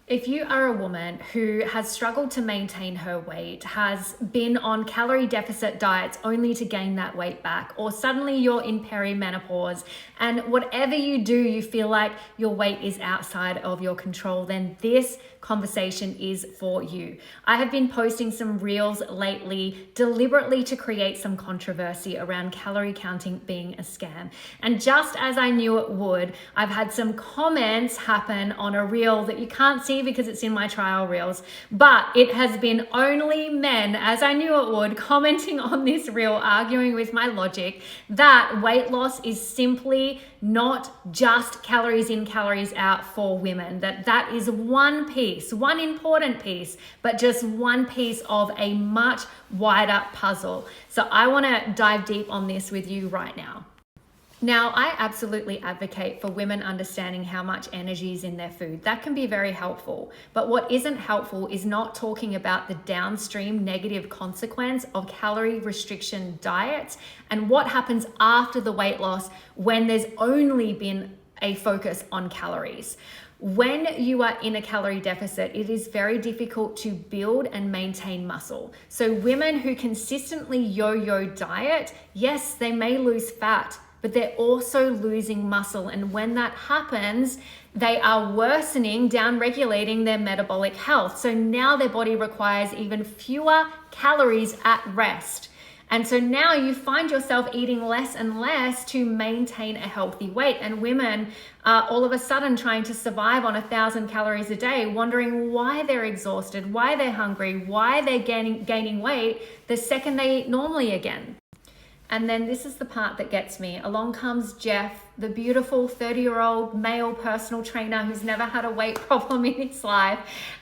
If you are a woman who has struggled to maintain her weight, has been on calorie deficit diets only to gain that weight back, or suddenly you're in perimenopause and whatever you do, you feel like your weight is outside of your control, then this conversation is for you. I have been posting some reels lately deliberately to create some controversy around calorie counting being a scam. And just as I knew it would, I've had some comments happen on a reel that you can't see because it's in my trial reels, but it has been only men, as I knew it would, commenting on this reel, arguing with my logic that weight loss is simply not just calories in, calories out for women, that is one piece, one important piece, but just one piece of a much wider puzzle. So I want to dive deep on this with you right now. Now, I absolutely advocate for women understanding how much energy is in their food. That can be very helpful. But what isn't helpful is not talking about the downstream negative consequence of calorie restriction diets and what happens after the weight loss when there's only been a focus on calories. When you are in a calorie deficit, it is very difficult to build and maintain muscle. So women who consistently yo-yo diet, yes, they may lose fat, but they're also losing muscle. And when that happens, they are worsening, down-regulating their metabolic health. So now their body requires even fewer calories at rest. And so now you find yourself eating less and less to maintain a healthy weight. And women are all of a sudden trying to survive on 1,000 calories a day, wondering why they're exhausted, why they're hungry, why they're gaining weight the second they eat normally again. And then this is the part that gets me. Along comes Jeff, the beautiful 30-year-old male personal trainer who's never had a weight problem in his life.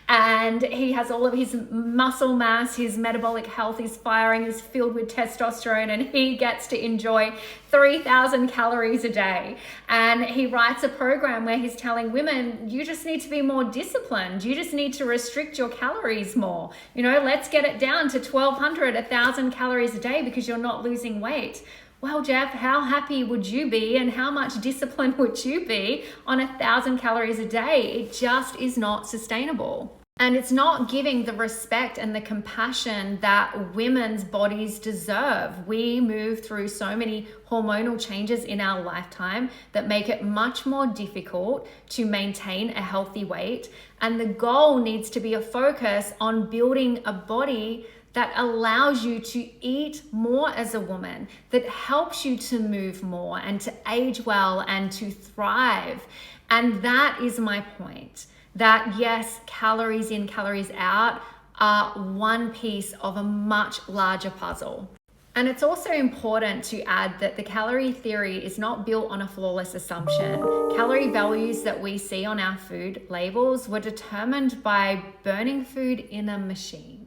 And he has all of his muscle mass, his metabolic health is firing, is filled with testosterone, and he gets to enjoy 3,000 calories a day. And he writes a program where he's telling women, you just need to be more disciplined. You just need to restrict your calories more. You know, let's get it down to 1,200, 1,000 calories a day because you're not losing weight. Well, Jeff, how happy would you be and how much discipline would you be on 1,000 calories a day? It just is not sustainable. And it's not giving the respect and the compassion that women's bodies deserve. We move through so many hormonal changes in our lifetime that make it much more difficult to maintain a healthy weight. And the goal needs to be a focus on building a body that allows you to eat more as a woman, that helps you to move more and to age well and to thrive. And that is my point, that yes, calories in, calories out are one piece of a much larger puzzle. And it's also important to add that the calorie theory is not built on a flawless assumption. Calorie values that we see on our food labels were determined by burning food in a machine.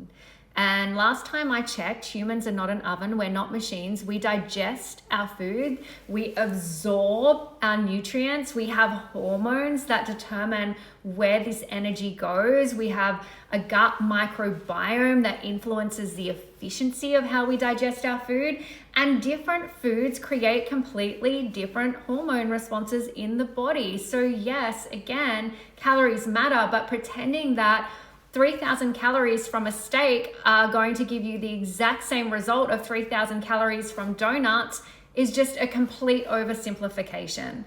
And last time I checked, humans are not an oven, we're not machines. We digest our food, we absorb our nutrients, we have hormones that determine where this energy goes. We have a gut microbiome that influences the efficiency of how we digest our food. And different foods create completely different hormone responses in the body. So yes, again, calories matter, but pretending that 3,000 calories from a steak are going to give you the exact same result of 3,000 calories from donuts is just a complete oversimplification.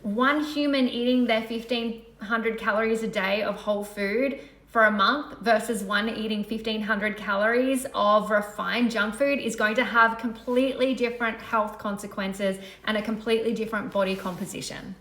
One human eating their 1,500 calories a day of whole food for a month versus one eating 1,500 calories of refined junk food is going to have completely different health consequences and a completely different body composition.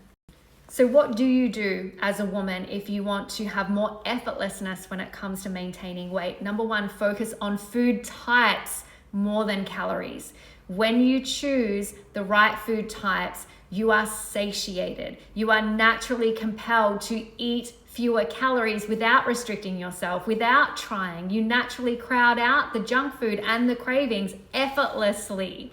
So what do you do as a woman if you want to have more effortlessness when it comes to maintaining weight? Number one, focus on food types more than calories. When you choose the right food types, you are satiated. You are naturally compelled to eat fewer calories without restricting yourself, without trying. You naturally crowd out the junk food and the cravings effortlessly.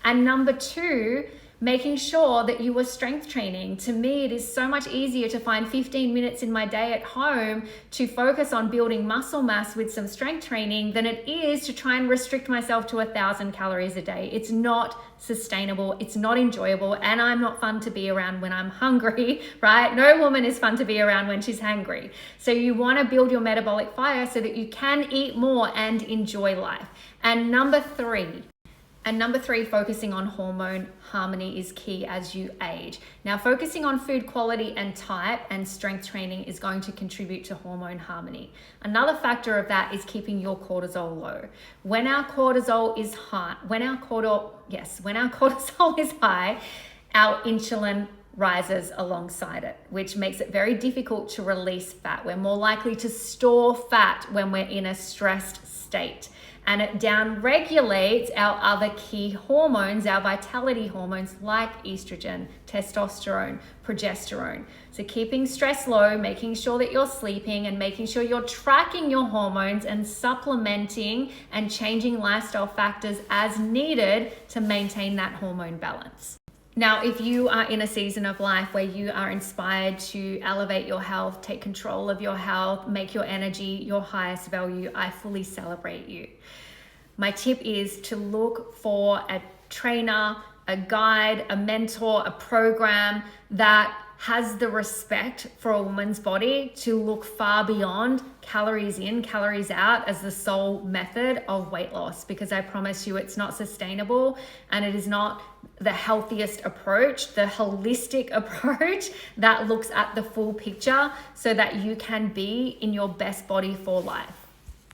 And number two, Making sure that you are strength training. To me, it is so much easier to find 15 minutes in my day at home to focus on building muscle mass with some strength training than it is to try and restrict myself to 1,000 calories a day. It's not sustainable, it's not enjoyable, and I'm not fun to be around when I'm hungry, right? No woman is fun to be around when she's hungry. So you want to build your metabolic fire so that you can eat more and enjoy life. And number three, focusing on hormone harmony is key as you age. Now, focusing on food quality and type and strength training is going to contribute to hormone harmony. Another factor of that is keeping your cortisol low. When our cortisol is high, when our cortisol is high, our insulin rises alongside it, which makes it very difficult to release fat. We're more likely to store fat when we're in a stressed state. And it down-regulates our other key hormones, our vitality hormones like estrogen, testosterone, progesterone. So keeping stress low, making sure that you're sleeping and making sure you're tracking your hormones and supplementing and changing lifestyle factors as needed to maintain that hormone balance. Now, if you are in a season of life where you are inspired to elevate your health, take control of your health, make your energy your highest value, I fully celebrate you. My tip is to look for a trainer, a guide, a mentor, a program that has the respect for a woman's body to look far beyond calories in, calories out as the sole method of weight loss, because I promise you it's not sustainable and it is not the healthiest approach, the holistic approach that looks at the full picture so that you can be in your best body for life.